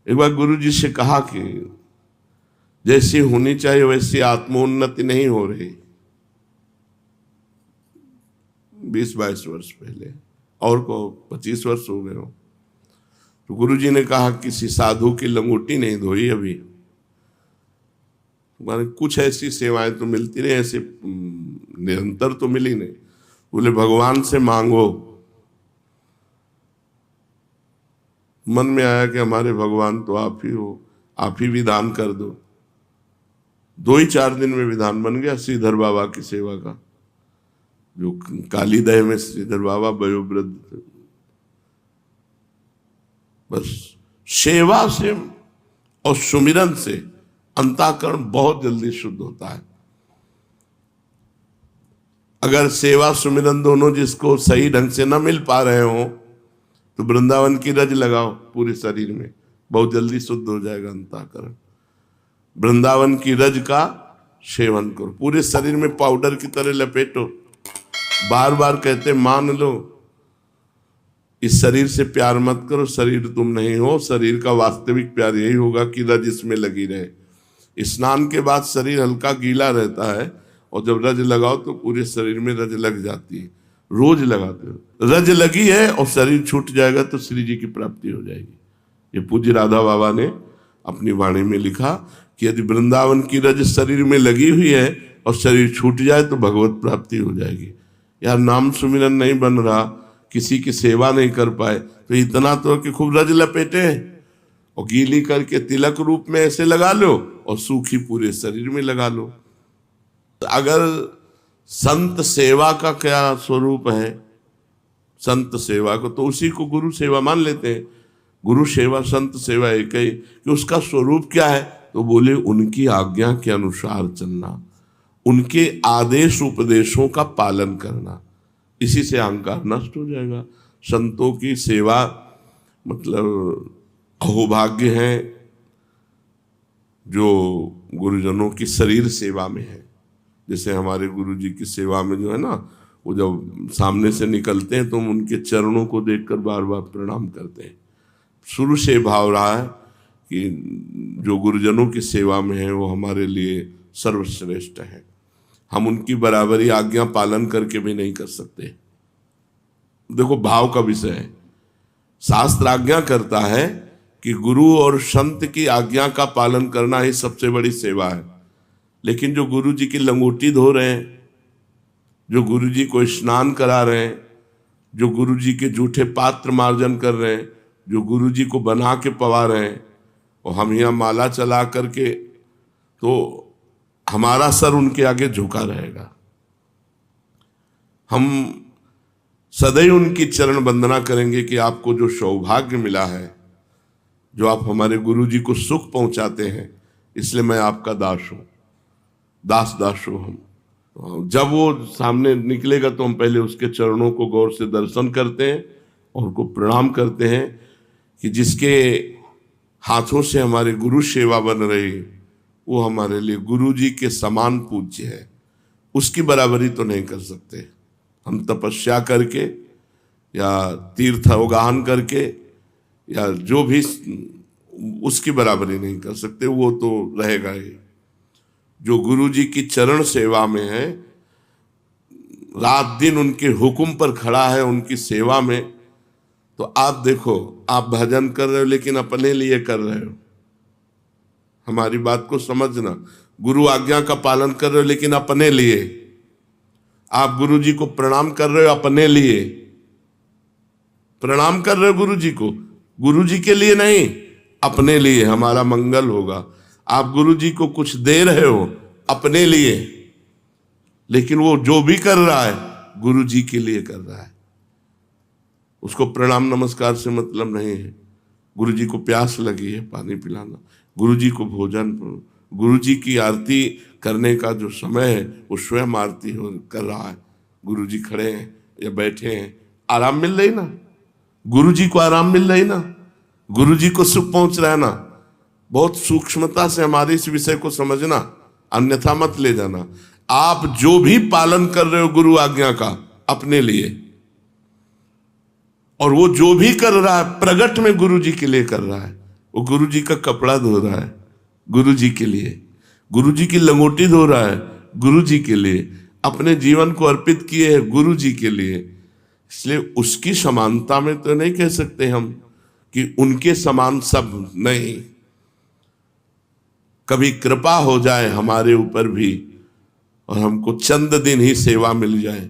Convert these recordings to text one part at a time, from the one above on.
एक बार गुरु जी से कहा कि जैसी होनी चाहिए वैसी आत्मोन्नति नहीं हो रही, 20-22 वर्ष पहले, और को 25 वर्ष हो गए हो। तो गुरु जी ने कहा किसी साधु की लंगोटी नहीं धोई अभी, माने कुछ ऐसी सेवाएं तो मिलती रही, ऐसे निरंतर तो मिली नहीं। बोले भगवान से मांगो। मन में आया कि हमारे भगवान तो आप ही हो, आप ही विधान कर दो। 2 ही 4 दिन में विधान बन गया श्रीधर बाबा की सेवा का, जो कालीदह में श्रीधर बाबा वयोवृद्ध थे। बस सेवा से और सुमिरन से अंतःकरण बहुत जल्दी शुद्ध होता है। अगर सेवा सुमिरन दोनों जिसको सही ढंग से न मिल पा रहे हो तो वृंदावन की रज लगाओ पूरे शरीर में, बहुत जल्दी शुद्ध हो जाएगा अंतःकरण। वृंदावन की रज का सेवन करो, पूरे शरीर में पाउडर की तरह लपेटो। बार बार कहते मान लो, इस शरीर से प्यार मत करो, शरीर तुम नहीं हो। शरीर का वास्तविक प्यार यही होगा कि रज इसमें लगी रहे। स्नान के बाद शरीर हल्का गीला रहता है और जब रज लगाओ तो पूरे शरीर में रज लग जाती है। रोज लगाते हो, रज लगी है और शरीर छूट जाएगा तो श्री जी की प्राप्ति हो जाएगी। ये पूज्य राधा बाबा ने अपनी वाणी में लिखा कि यदि वृंदावन की रज शरीर में लगी हुई है और शरीर छूट जाए तो भगवत प्राप्ति हो जाएगी। यार नाम सुमिरन नहीं बन रहा, किसी की सेवा नहीं कर पाए तो इतना तो कि खूब रज लपेटे और गीली करके तिलक रूप में ऐसे लगा लो और सूखी पूरे शरीर में लगा लो। अगर संत सेवा का क्या स्वरूप है, संत सेवा को तो उसी को गुरु सेवा मान लेते हैं। गुरु सेवा संत सेवा एक ही, कि उसका स्वरूप क्या है तो बोले उनकी आज्ञा के अनुसार चलना, उनके आदेश उपदेशों का पालन करना। इसी से अहंकार नष्ट हो जाएगा। संतों की सेवा मतलब अहोभाग्य है जो गुरुजनों की शरीर सेवा में है। जैसे हमारे गुरु जी की सेवा में जो है ना, वो जब सामने से निकलते हैं तो हम उनके चरणों को देखकर बार बार प्रणाम करते हैं। शुरू से भाव रहा है कि जो गुरुजनों की सेवा में है वो हमारे लिए सर्वश्रेष्ठ है। हम उनकी बराबरी आज्ञा पालन करके भी नहीं कर सकते। देखो भाव का विषय है। शास्त्र आज्ञा करता है कि गुरु और संत की आज्ञा का पालन करना ही सबसे बड़ी सेवा है। लेकिन जो गुरु जी की लंगोटी धो रहे हैं, जो गुरु जी को स्नान करा रहे हैं, जो गुरु जी के जूठे पात्र मार्जन कर रहे हैं, जो गुरु जी को बना के पवा रहे हैं, और हम यहाँ माला चला करके, तो हमारा सर उनके आगे झुका रहेगा। हम सदैव उनकी चरण वंदना करेंगे कि आपको जो सौभाग्य मिला है, जो आप हमारे गुरु जी को सुख पहुंचाते हैं, इसलिए मैं आपका दास हूँ, दास हो हम। जब वो सामने निकलेगा तो हम पहले उसके चरणों को गौर से दर्शन करते हैं और उनको प्रणाम करते हैं कि जिसके हाथों से हमारे गुरु सेवा बन रही वो हमारे लिए गुरु जी के समान पूज्य है। उसकी बराबरी तो नहीं कर सकते हम, तपस्या करके या तीर्थ अवगाहन करके या जो भी, उसकी बराबरी नहीं कर सकते। वो तो रहेगा ही। जो गुरु जी की चरण सेवा में है, रात दिन उनके हुक्म पर खड़ा है, उनकी सेवा में, तो आप देखो, आप भजन कर रहे हो लेकिन अपने लिए कर रहे हो। हमारी बात को समझना। गुरु आज्ञा का पालन कर रहे हो लेकिन अपने लिए। आप गुरु जी को प्रणाम कर रहे हो अपने लिए, प्रणाम कर रहे हो गुरु जी को, गुरु जी के लिए नहीं, अपने लिए, हमारा मंगल होगा। आप गुरु जी को कुछ दे रहे हो अपने लिए, लेकिन वो जो भी कर रहा है गुरु जी के लिए कर रहा है। उसको प्रणाम नमस्कार से मतलब नहीं है। गुरु जी को प्यास लगी है, पानी पिलाना, गुरु जी को भोजन, गुरु जी की आरती करने का जो समय है वो स्वयं आरती कर रहा है। गुरु जी खड़े हैं या बैठे हैं, आराम मिल रही ना, गुरु जी को आराम मिल रही ना, गुरु जी को सुख पहुंच रहा है ना। बहुत सूक्ष्मता से हमारे इस विषय को समझना, अन्यथा मत ले जाना। आप जो भी पालन कर रहे हो गुरु आज्ञा का अपने लिए, और वो जो भी कर रहा है प्रगट में गुरु जी के लिए कर रहा है, वो गुरु जी का कपड़ा धो रहा है गुरु जी के लिए, गुरु जी की लंगोटी धो रहा है गुरु जी के लिए, अपने जीवन को अर्पित किए है गुरु जी के लिए। इसलिए उसकी समानता में तो नहीं कह सकते हम कि उनके समान सब नहीं। कभी कृपा हो जाए हमारे ऊपर भी और हमको चंद दिन ही सेवा मिल जाए,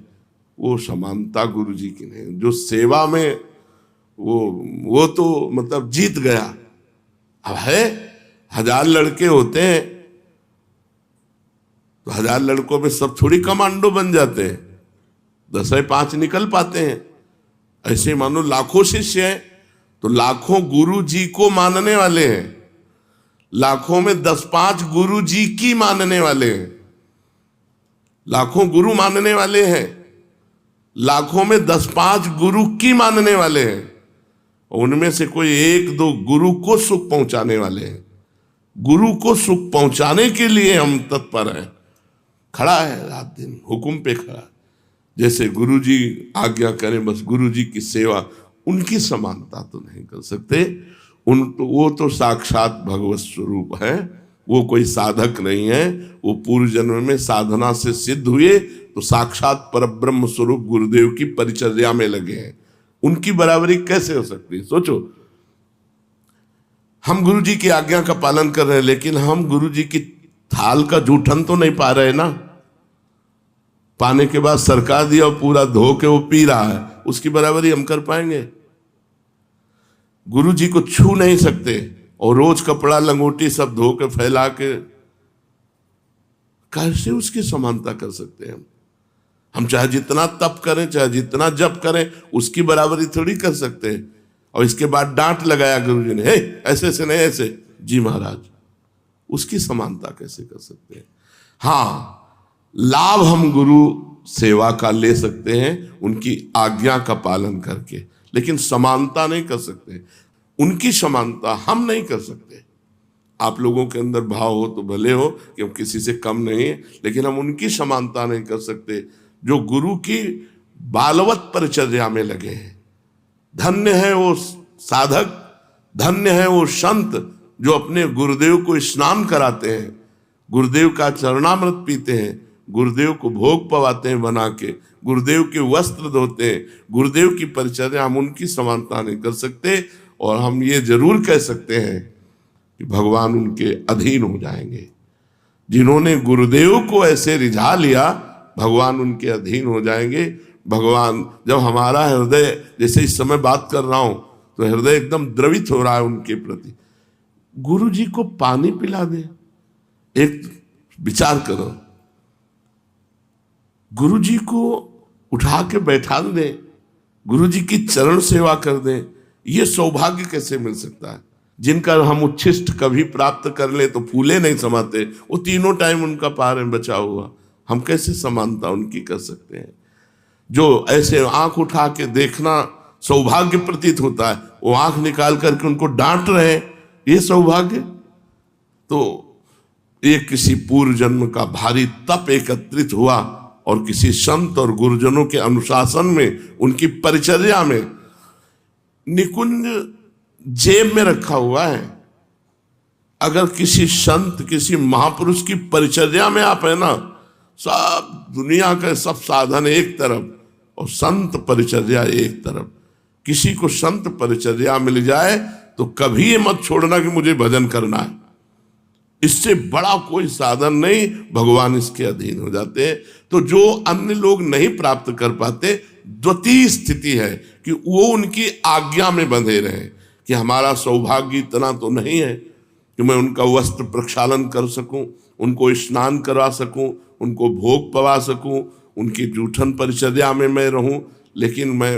वो समानता गुरु जी की नहीं। जो सेवा में वो तो मतलब जीत गया। अब है 1000 लड़के होते हैं तो 1000 लड़कों में सब थोड़ी कमांडो बन जाते हैं, 10-5 निकल पाते हैं। ऐसे मानो लाखों शिष्य हैं तो लाखों गुरु जी को मानने वाले हैं, लाखों में 10-5 गुरु जी की मानने वाले हैं। लाखों गुरु मानने वाले हैं, लाखों में 10-5 गुरु की मानने वाले हैं। उनमें से कोई 1-2 गुरु को सुख पहुंचाने वाले हैं। गुरु को सुख पहुंचाने के लिए हम तत्पर हैं। खड़ा है रात दिन हुक्म पे खड़ा, जैसे गुरु जी आज्ञा करें बस गुरु जी की सेवा। उनकी समानता तो नहीं कर सकते। वो तो साक्षात भगवत स्वरूप है, वो कोई साधक नहीं है। वो पूर्व जन्म में साधना से सिद्ध हुए तो साक्षात परब्रह्म स्वरूप गुरुदेव की परिचर्या में लगे हैं। उनकी बराबरी कैसे हो सकती है? सोचो, हम गुरु जी की आज्ञा का पालन कर रहे हैं लेकिन हम गुरु जी की थाल का जूठन तो नहीं पा रहे ना। पाने के बाद सरकार दिया और पूरा धो के वो पी रहा है, उसकी बराबरी हम कर पाएंगे? गुरु जी को छू नहीं सकते और रोज कपड़ा लंगोटी सब धो के फैला के कैसे उसकी समानता कर सकते हैं? हम चाहे जितना तप करें, चाहे जितना जप करें, उसकी बराबरी थोड़ी कर सकते हैं। और इसके बाद डांट लगाया गुरु जी ने, हे ऐसे से नहीं ऐसे। जी महाराज, उसकी समानता कैसे कर सकते हैं? हाँ, लाभ हम गुरु सेवा का ले सकते हैं उनकी आज्ञा का पालन करके, लेकिन समानता नहीं कर सकते। उनकी समानता हम नहीं कर सकते। आप लोगों के अंदर भाव हो तो भले हो कि हम किसी से कम नहीं है, लेकिन हम उनकी समानता नहीं कर सकते जो गुरु की बालवत परिचर्या में लगे हैं। धन्य है वो साधक, धन्य है वो संत जो अपने गुरुदेव को स्नान कराते हैं, गुरुदेव का चरणामृत पीते हैं, गुरुदेव को भोग पवाते हैं बना के, गुरुदेव के वस्त्र धोते हैं। गुरुदेव की परिचर्या हम उनकी समानता नहीं कर सकते। और हम ये जरूर कह सकते हैं कि भगवान उनके अधीन हो जाएंगे। जिन्होंने गुरुदेव को ऐसे रिझा लिया, भगवान उनके अधीन हो जाएंगे। भगवान, जब हमारा हृदय, जैसे इस समय बात कर रहा हूं तो हृदय एकदम द्रवित हो रहा है उनके प्रति, गुरु जी को पानी पिला दे। एक विचार करो, गुरु जी को उठा के बैठा दे, गुरु जी की चरण सेवा कर दे, ये सौभाग्य कैसे मिल सकता है? जिनका हम उच्छिष्ट कभी प्राप्त कर ले तो फूले नहीं समाते, वो तीनों टाइम उनका पार में बचा हुआ, हम कैसे समानता उनकी कर सकते हैं? जो ऐसे आंख उठा के देखना सौभाग्य प्रतीत होता है, वो आंख निकाल करके उनको डांट रहे हैं, ये सौभाग्य? तो ये किसी पूर्व जन्म का भारी तप एकत्रित हुआ और किसी संत और गुरुजनों के अनुशासन में, उनकी परिचर्या में, निकुंज जेब में रखा हुआ है। अगर किसी संत, किसी महापुरुष की परिचर्या में आप है ना, सब दुनिया के सब साधन एक तरफ और संत परिचर्या एक तरफ। किसी को संत परिचर्या मिल जाए तो कभी ये मत छोड़ना कि मुझे भजन करना है, इससे बड़ा कोई साधन नहीं, भगवान इसके अधीन हो जाते हैं। तो जो अन्य लोग नहीं प्राप्त कर पाते, द्वितीय स्थिति है कि वो उनकी आज्ञा में बंधे रहे कि हमारा सौभाग्य इतना तो नहीं है कि मैं उनका वस्त्र प्रक्षालन कर सकूं, उनको स्नान करवा सकूं, उनको भोग पवा सकूं, उनकी जूठन परिचर्या में मैं रहूं, लेकिन मैं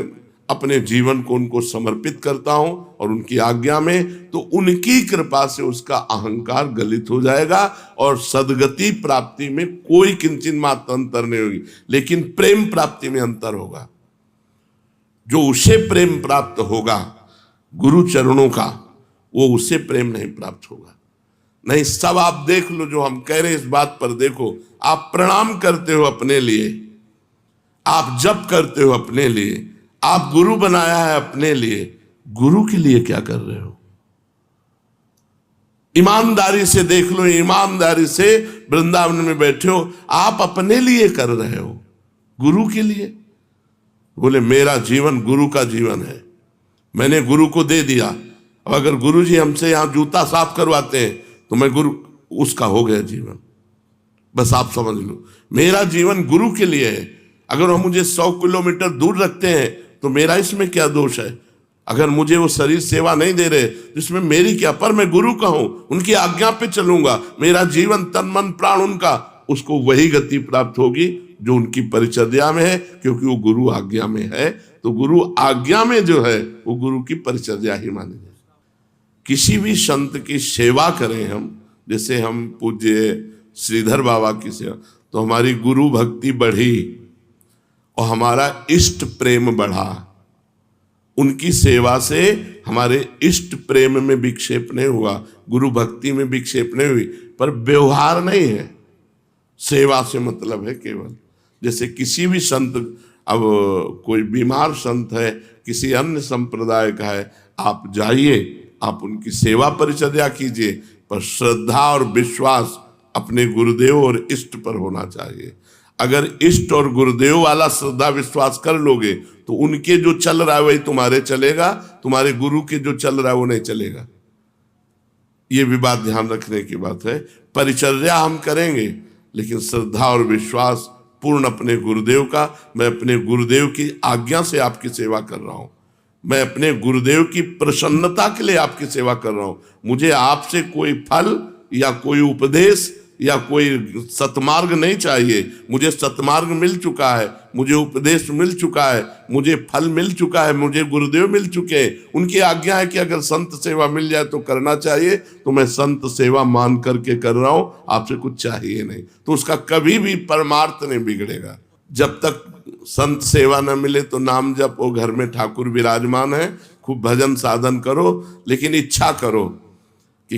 अपने जीवन को उनको समर्पित करता हूं और उनकी आज्ञा में, तो उनकी कृपा से उसका अहंकार गलित हो जाएगा और सदगति प्राप्ति में कोई किंचित मात्र अंतर नहीं होगी, लेकिन प्रेम प्राप्ति में अंतर होगा। जो उसे प्रेम प्राप्त होगा गुरु चरणों का, वो उसे प्रेम नहीं प्राप्त होगा। नहीं, सब आप देख लो, जो हम कह रहे हैं इस बात पर देखो, आप प्रणाम करते हो अपने लिए, आप जप करते हो अपने लिए, आप गुरु बनाया है अपने लिए, गुरु के लिए क्या कर रहे हो? ईमानदारी से देख लो, ईमानदारी से वृंदावन में बैठे हो, आप अपने लिए कर रहे हो, गुरु के लिए। बोले मेरा जीवन गुरु का जीवन है, मैंने गुरु को दे दिया। अब अगर गुरु जी हमसे यहाँ जूता साफ करवाते हैं तो मैं गुरु, उसका हो गया जीवन। बस आप समझ लो, मेरा जीवन गुरु के लिए है। अगर वो मुझे 100 किलोमीटर दूर रखते हैं तो मेरा इसमें क्या दोष है? अगर मुझे वो शरीर सेवा नहीं दे रहे तो इसमें मेरी क्या? पर मैं गुरु का हूं, उनकी आज्ञा पे चलूंगा, मेरा जीवन तन मन प्राण उनका, उसको वही गति प्राप्त होगी जो उनकी परिचर्या में है, क्योंकि वो गुरु आज्ञा में है। तो गुरु आज्ञा में जो है वो गुरु की परिचर्या ही मानी जाए। किसी भी संत की सेवा करें हम, जैसे हम पूज्य श्रीधर बाबा की सेवा, तो हमारी गुरु भक्ति बढ़ी और हमारा इष्ट प्रेम बढ़ा। उनकी सेवा से हमारे इष्ट प्रेम में विक्षेप नहीं हुआ, गुरु भक्ति में विक्षेप नहीं हुई, पर व्यवहार नहीं है। सेवा से मतलब है केवल, जैसे किसी भी संत, अब कोई बीमार संत है, किसी अन्य संप्रदाय का है, आप जाइए, आप उनकी सेवा परिचर्या कीजिए, पर श्रद्धा और विश्वास अपने गुरुदेव और इष्ट पर होना चाहिए। अगर इष्ट और गुरुदेव वाला श्रद्धा विश्वास कर लोगे तो उनके जो चल रहा है वही तुम्हारे चलेगा, तुम्हारे गुरु के जो चल रहा है वो नहीं चलेगा। ये भी बात ध्यान रखने की बात है। परिचर्या हम करेंगे लेकिन श्रद्धा और विश्वास पूर्ण अपने गुरुदेव का। मैं अपने गुरुदेव की आज्ञा से आपकी सेवा कर रहा हूं, मैं अपने गुरुदेव की प्रसन्नता के लिए आपकी सेवा कर रहा हूं। मुझे आपसे कोई फल या कोई उपदेश या कोई सतमार्ग नहीं चाहिए। मुझे सतमार्ग मिल चुका है, मुझे उपदेश मिल चुका है, मुझे फल मिल चुका है, मुझे गुरुदेव मिल चुके हैं। उनकी आज्ञा है कि अगर संत सेवा मिल जाए तो करना चाहिए, तो मैं संत सेवा मान करके कर रहा हूं, आपसे कुछ चाहिए नहीं। तो उसका कभी भी परमार्थ नहीं बिगड़ेगा। जब तक संत सेवा न मिले तो नाम जपो, घर में ठाकुर विराजमान है, खूब भजन साधन करो, लेकिन इच्छा करो कि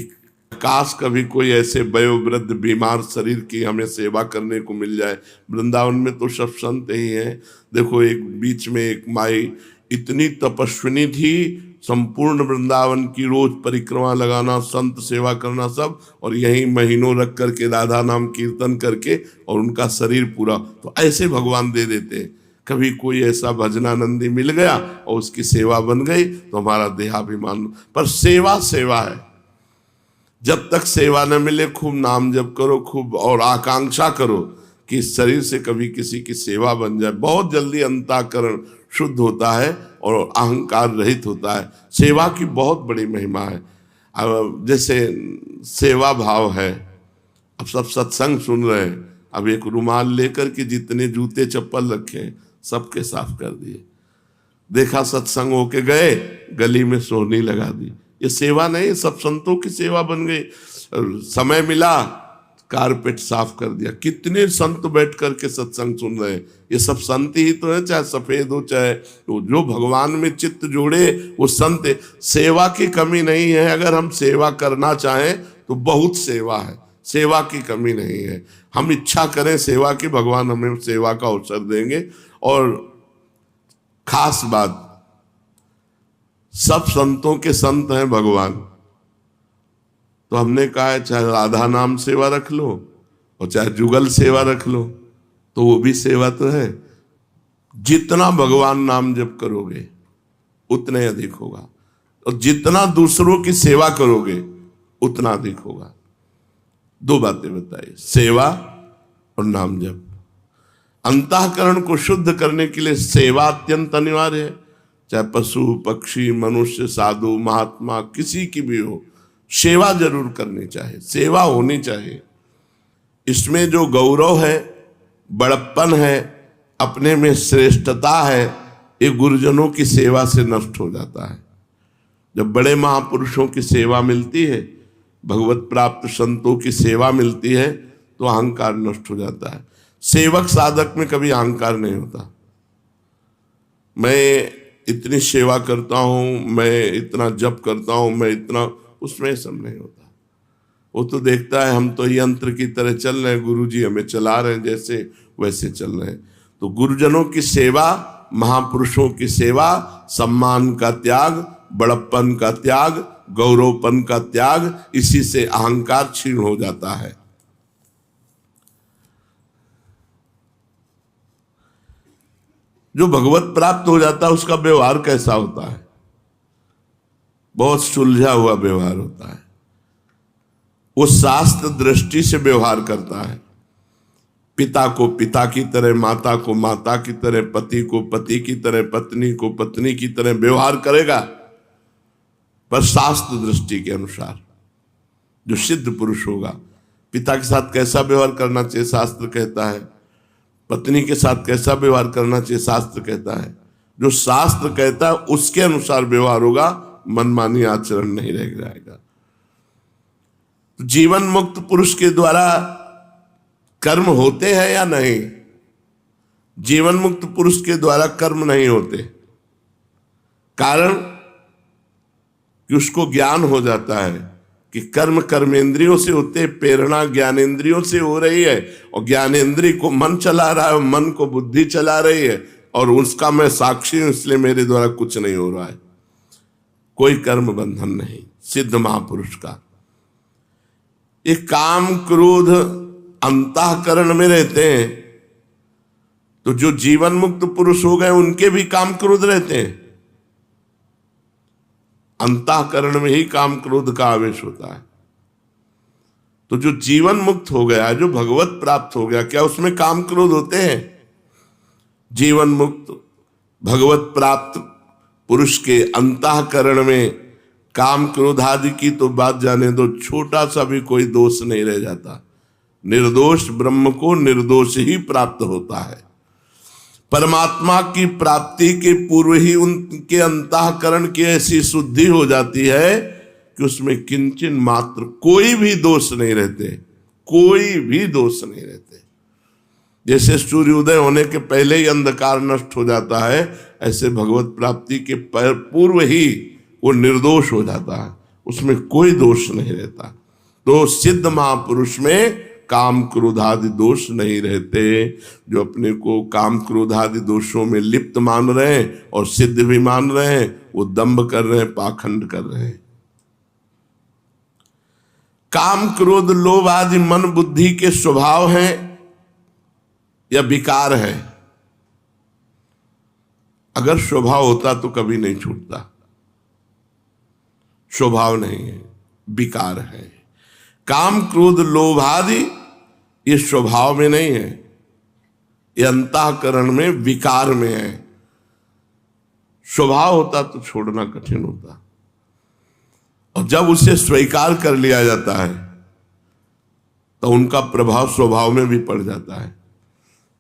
काश कभी कोई ऐसे वयोवृद्ध बीमार शरीर की हमें सेवा करने को मिल जाए। वृंदावन में तो सब संत ही हैं। देखो, एक बीच में एक माई इतनी तपस्विनी थी, संपूर्ण वृंदावन की रोज परिक्रमा लगाना, संत सेवा करना सब, और यहीं महीनों रख करके राधा नाम कीर्तन करके, और उनका शरीर पूरा। तो ऐसे भगवान दे देते हैं। कभी कोई ऐसा भजनानंदी मिल गया और उसकी सेवा बन गई तो हमारा देहाभिमान। पर सेवा सेवा है, जब तक सेवा न मिले खूब नाम जप करो, खूब, और आकांक्षा करो कि इस शरीर से कभी किसी की सेवा बन जाए। बहुत जल्दी अंतःकरण शुद्ध होता है और अहंकार रहित होता है। सेवा की बहुत बड़ी महिमा है। अब जैसे सेवा भाव है, अब सब सत्संग सुन रहे हैं, अब एक रुमाल लेकर के जितने जूते चप्पल रखे सबके साफ कर दिए। देखा सत्संग होके गए, गली में सोहनी लगा दी। ये सेवा नहीं, सब संतों की सेवा बन गई। समय मिला, कारपेट साफ कर दिया। कितने संत बैठ करके सत्संग सुन रहे हैं, ये सब संत ही तो है, चाहे सफेद हो चाहे तो, जो भगवान में चित्त जोड़े वो संत है। सेवा की कमी नहीं है। अगर हम सेवा करना चाहें तो बहुत सेवा है, सेवा की कमी नहीं है। हम इच्छा करें सेवा की, भगवान हमें सेवा का अवसर देंगे। और खास बात, सब संतों के संत हैं भगवान। तो हमने कहा है चाहे राधा नाम सेवा रख लो और चाहे जुगल सेवा रख लो, तो वो भी सेवा तो है। जितना भगवान नाम जप करोगे उतने अधिक होगा, और जितना दूसरों की सेवा करोगे उतना अधिक होगा। दो बातें बताइए, सेवा और नाम जप। अंतःकरण को शुद्ध करने के लिए सेवा अत्यंत अनिवार्य है। चाहे पशु पक्षी मनुष्य साधु महात्मा किसी की भी हो, सेवा जरूर करनी चाहिए, सेवा होनी चाहिए। इसमें जो गौरव है, बड़प्पन है, अपने में श्रेष्ठता है, ये गुरुजनों की सेवा से नष्ट हो जाता है। जब बड़े महापुरुषों की सेवा मिलती है, भगवत प्राप्त संतों की सेवा मिलती है, तो अहंकार नष्ट हो जाता है। सेवक साधक में कभी अहंकार नहीं होता। मैं इतनी सेवा करता हूं, मैं इतना जप करता हूं, मैं इतना, उसमें सब नहीं होता। वो तो देखता है हम तो यंत्र की तरह चल रहे हैं, गुरुजी हमें चला रहे हैं, जैसे वैसे चल रहे हैं। तो गुरुजनों की सेवा, महापुरुषों की सेवा, सम्मान का त्याग, बड़प्पन का त्याग, गौरवपन का त्याग, इसी से अहंकार क्षीण हो जाता है। जो भगवत प्राप्त हो जाता है उसका व्यवहार कैसा होता है? बहुत सुलझा हुआ व्यवहार होता है। वो शास्त्र दृष्टि से व्यवहार करता है। पिता को पिता की तरह, माता को माता की तरह, पति को पति की तरह, पत्नी को पत्नी की तरह व्यवहार करेगा, पर शास्त्र दृष्टि के अनुसार। जो सिद्ध पुरुष होगा, पिता के साथ कैसा व्यवहार करना चाहिए शास्त्र कहता है, पत्नी के साथ कैसा व्यवहार करना चाहिए शास्त्र कहता है। जो शास्त्र कहता है उसके अनुसार व्यवहार होगा, मनमानी आचरण नहीं रह जाएगा। तो जीवन मुक्त पुरुष के द्वारा कर्म होते हैं या नहीं? जीवन मुक्त पुरुष के द्वारा कर्म नहीं होते। कारण कि उसको ज्ञान हो जाता है कि कर्म कर्मेंद्रियों से होते, प्रेरणा ज्ञानेंद्रियों से हो रही है, और ज्ञानेंद्रिय को मन चला रहा है और मन को बुद्धि चला रही है, और उसका मैं साक्षी हूं, इसलिए मेरे द्वारा कुछ नहीं हो रहा है। कोई कर्म बंधन नहीं सिद्ध महापुरुष का। एक काम क्रोध अंतःकरण में रहते हैं, तो जो जीवन मुक्त पुरुष हो गए उनके भी काम क्रोध रहते हैं। अंतःकरण में ही काम क्रोध का आवेश होता है। तो जो जीवन मुक्त हो गया, जो भगवत प्राप्त हो गया, क्या उसमें काम क्रोध होते हैं? जीवन मुक्त भगवत प्राप्त पुरुष के अंतःकरण में काम क्रोध आदि की तो बात जाने दो, छोटा सा भी कोई दोष नहीं रह जाता। निर्दोष ब्रह्म को निर्दोष ही प्राप्त होता है। परमात्मा की प्राप्ति के पूर्व ही उनके अंतःकरण की ऐसी शुद्धि हो जाती है कि उसमें किंचन मात्र कोई भी दोष नहीं रहते, कोई भी दोष नहीं रहते। जैसे सूर्योदय होने के पहले ही अंधकार नष्ट हो जाता है, ऐसे भगवत प्राप्ति के पूर्व ही वो निर्दोष हो जाता है, उसमें कोई दोष नहीं रहता। तो सिद्ध महापुरुष में काम क्रोधादि दोष नहीं रहते। जो अपने को काम क्रोधादि दोषों में लिप्त मान रहे हैं और सिद्ध भी मान रहे हैं, वो दंभ कर रहे हैं, पाखंड कर रहे हैं। काम क्रोध लोभ आदि मन बुद्धि के स्वभाव हैं या विकार है? अगर स्वभाव होता तो कभी नहीं छूटता। स्वभाव नहीं है, विकार है। काम क्रोध लोभ आदि ये स्वभाव में नहीं है, ये अंतःकरण में विकार में है। स्वभाव होता तो छोड़ना कठिन होता, और जब उसे स्वीकार कर लिया जाता है तो उनका प्रभाव स्वभाव में भी पड़ जाता है।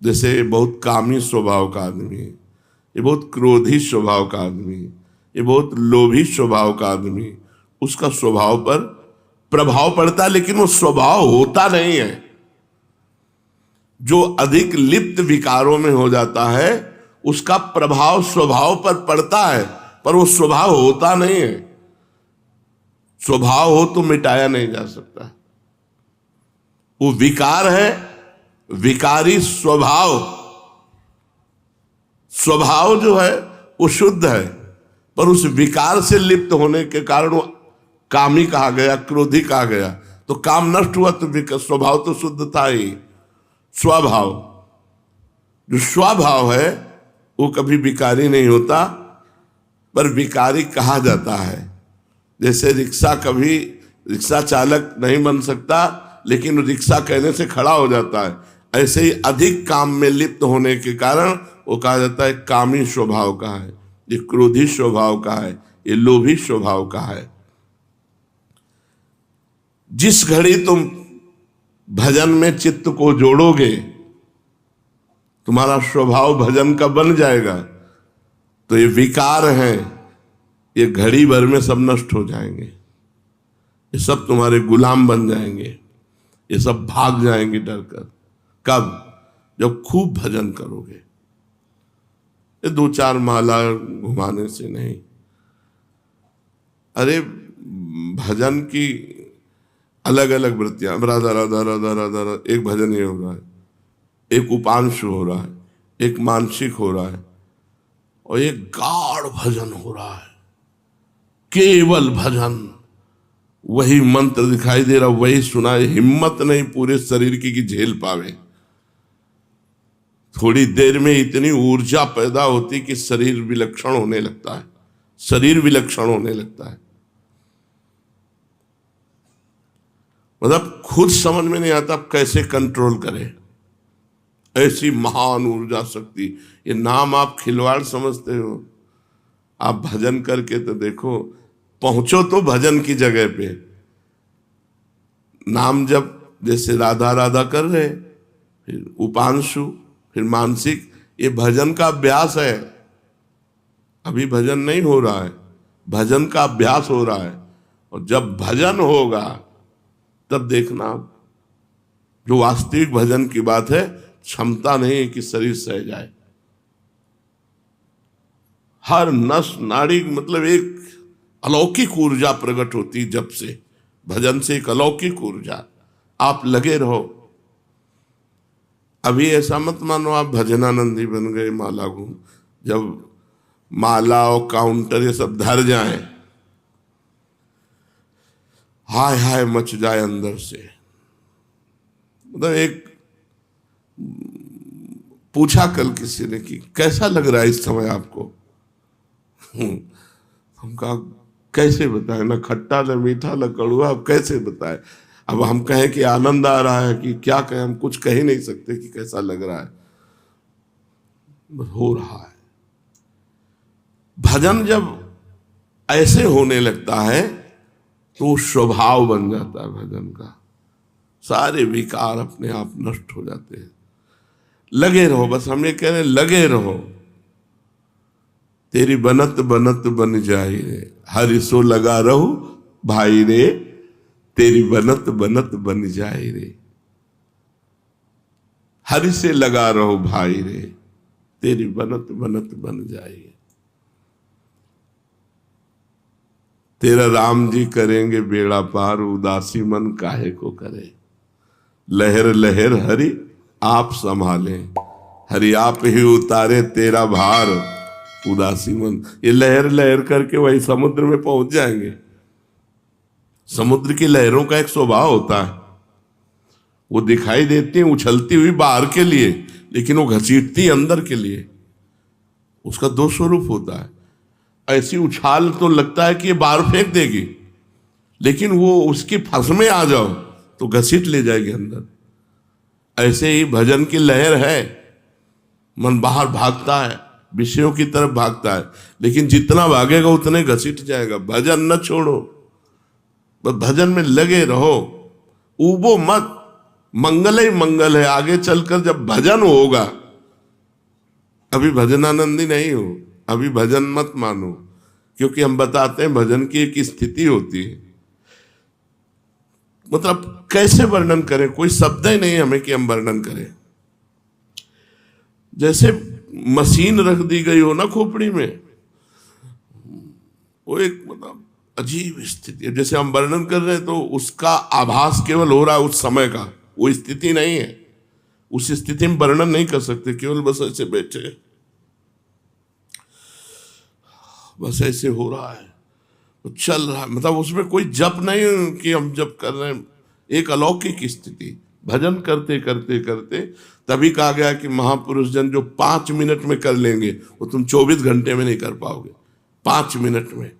जैसे बहुत कामी स्वभाव का आदमी है, ये बहुत क्रोधी स्वभाव का आदमी है, ये बहुत लोभी स्वभाव का आदमी, उसका स्वभाव पर प्रभाव पड़ता है, लेकिन वो स्वभाव होता नहीं है। जो अधिक लिप्त विकारों में हो जाता है उसका प्रभाव स्वभाव पर पड़ता है, पर वो स्वभाव होता नहीं है। स्वभाव हो तो मिटाया नहीं जा सकता। वो विकार है, विकारी स्वभाव। स्वभाव जो है वो शुद्ध है, पर उस विकार से लिप्त होने के कारण वो कामी कहा गया, क्रोधी कहा गया। तो काम नष्ट हुआ तो स्वभाव तो शुद्ध था ही। स्वभाव, जो स्वभाव है वो कभी विकारी नहीं होता, पर विकारी कहा जाता है। जैसे रिक्शा, कभी रिक्शा चालक नहीं बन सकता, लेकिन रिक्शा कहने से खड़ा हो जाता है। ऐसे ही अधिक काम में लिप्त होने के कारण वो कहा जाता है कामी स्वभाव का है, ये क्रोधी स्वभाव का है, ये लोभी स्वभाव का है। जिस घड़ी तुम भजन में चित्त को जोड़ोगे, तुम्हारा स्वभाव भजन का बन जाएगा, तो ये विकार हैं, ये घड़ी भर में सब नष्ट हो जाएंगे। ये सब तुम्हारे गुलाम बन जाएंगे, ये सब भाग जाएंगे डरकर। कब? जब खूब भजन करोगे। ये 2-4 माला घुमाने से नहीं। अरे भजन की अलग अलग वृत्तियां, राधा राधा राधा राधा राधा, एक भजन ये हो रहा है, एक उपांशु हो रहा है, एक मानसिक हो रहा है, और एक गाढ़ भजन हो रहा है, केवल भजन। वही मंत्र दिखाई दे रहा, वही सुनाए, हिम्मत नहीं पूरे शरीर की झेल पावे। थोड़ी देर में इतनी ऊर्जा पैदा होती कि शरीर विलक्षण होने लगता है, शरीर विलक्षण होने लगता है। मतलब खुद समझ में नहीं आता कैसे कंट्रोल करें ऐसी महान ऊर्जा शक्ति। ये नाम आप खिलवाड़ समझते हो, आप भजन करके तो देखो, पहुंचो तो भजन की जगह पे। नाम जब जैसे राधा राधा कर रहे, फिर उपांशु, फिर मानसिक, ये भजन का अभ्यास है। अभी भजन नहीं हो रहा है, भजन का अभ्यास हो रहा है। और जब भजन होगा तब देखना, जो वास्तविक भजन की बात है, क्षमता नहीं है कि शरीर सह जाए। हर नस नाड़ी, मतलब एक अलौकिक ऊर्जा प्रकट होती जब से, भजन से एक अलौकिक ऊर्जा। आप लगे रहो। अभी ऐसा मत मानो आप भजनानंदी बन गए, माला घूम, जब माला और काउंटर ये सब धर जाए, हाय हाय मच जाए अंदर से। मतलब एक पूछा कल किसी ने कि कैसा लग रहा है इस समय आपको, हम कहा कैसे बताएं, ना खट्टा ना मीठा ना कड़वा, अब कैसे बताएं। अब हम कहें कि आनंद आ रहा है कि क्या कहें, हम कुछ कह ही नहीं सकते कि कैसा लग रहा है, बस हो रहा है। भजन जब ऐसे होने लगता है तो स्वभाव बन जाता है भजन का, सारे विकार अपने आप नष्ट हो जाते हैं। लगे रहो, बस हम ये कह रहे हैं, लगे रहो। तेरी बनत बनत बन जाए रे, हरि सो लगा रहो भाई रे, तेरी बनत बनत बन जाए रे। हरि से लगा रहो भाई रे, तेरी बनत बनत बन जाए। तेरा राम जी करेंगे बेड़ा पार, उदासी मन काहे को करे। लहर लहर हरि आप संभाले, हरि आप ही उतारे तेरा भार, उदासी मन। ये लहर लहर करके वही समुद्र में पहुंच जाएंगे। समुद्र की लहरों का एक स्वभाव होता है, वो दिखाई देती है उछलती हुई बाहर के लिए, लेकिन वो घसीटती अंदर के लिए। उसका दो स्वरूप होता है। ऐसी उछाल तो लगता है कि ये बाहर फेंक देगी, लेकिन वो उसकी फंस में आ जाओ तो घसीट ले जाएगी अंदर। ऐसे ही भजन की लहर है, मन बाहर भागता है, विषयों की तरफ भागता है, लेकिन जितना भागेगा उतने घसीट जाएगा। भजन न छोड़ो, बस भजन में लगे रहो, ऊबो मत। मंगल ही मंगल है, आगे चलकर जब भजन होगा। अभी भजनानंदी नहीं हो, अभी भजन मत मानो, क्योंकि हम बताते हैं भजन की एक स्थिति होती है। मतलब कैसे वर्णन करें, कोई शब्द ही नहीं हमें कि हम वर्णन करें। जैसे मशीन रख दी गई हो ना खोपड़ी में, वो एक मतलब अजीब स्थिति है। जैसे हम वर्णन कर रहे हैं तो उसका आभास केवल हो रहा है उस समय का, वो स्थिति नहीं है। उस स्थिति में वर्णन नहीं कर सकते, केवल बस ऐसे बैठे, बस ऐसे हो रहा है, तो चल रहा है। मतलब उसमें कोई जप नहीं कि हम जप कर रहे हैं, एक अलौकिक स्थिति। भजन करते करते करते तभी कहा गया कि महापुरुष जन जो 5 मिनट में कर लेंगे वो तुम 24 घंटे में नहीं कर पाओगे। 5 मिनट में,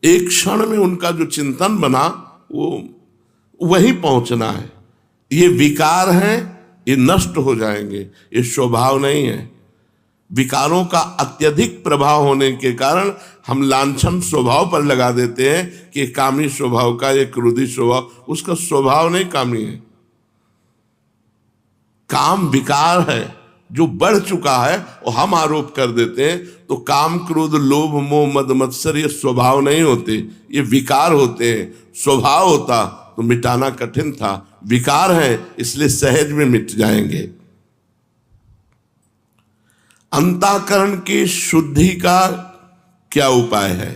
एक क्षण में उनका जो चिंतन बना वो वहीं पहुंचना है। ये विकार हैं, ये नष्ट हो जाएंगे, ये स्वभाव नहीं है। विकारों का अत्यधिक प्रभाव होने के कारण हम लांछन स्वभाव पर लगा देते हैं कि कामी स्वभाव का, एक क्रोधी स्वभाव, उसका स्वभाव नहीं कामी है। काम विकार है जो बढ़ चुका है, और हम आरोप कर देते हैं। तो काम क्रोध लोभ मोह मद मत्सर ये स्वभाव नहीं होते, ये विकार होते हैं। स्वभाव होता तो मिटाना कठिन था, विकार है इसलिए सहज में मिट जाएंगे। अंतःकरण की शुद्धि का क्या उपाय है?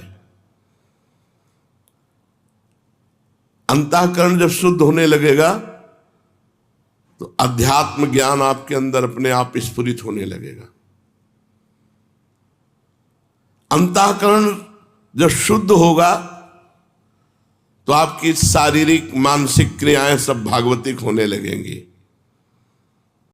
अंतःकरण जब शुद्ध होने लगेगा तो अध्यात्म ज्ञान आपके अंदर अपने आप स्फुरित होने लगेगा। अंतःकरण जब शुद्ध होगा तो आपकी शारीरिक मानसिक क्रियाएं सब भागवतिक होने लगेंगी।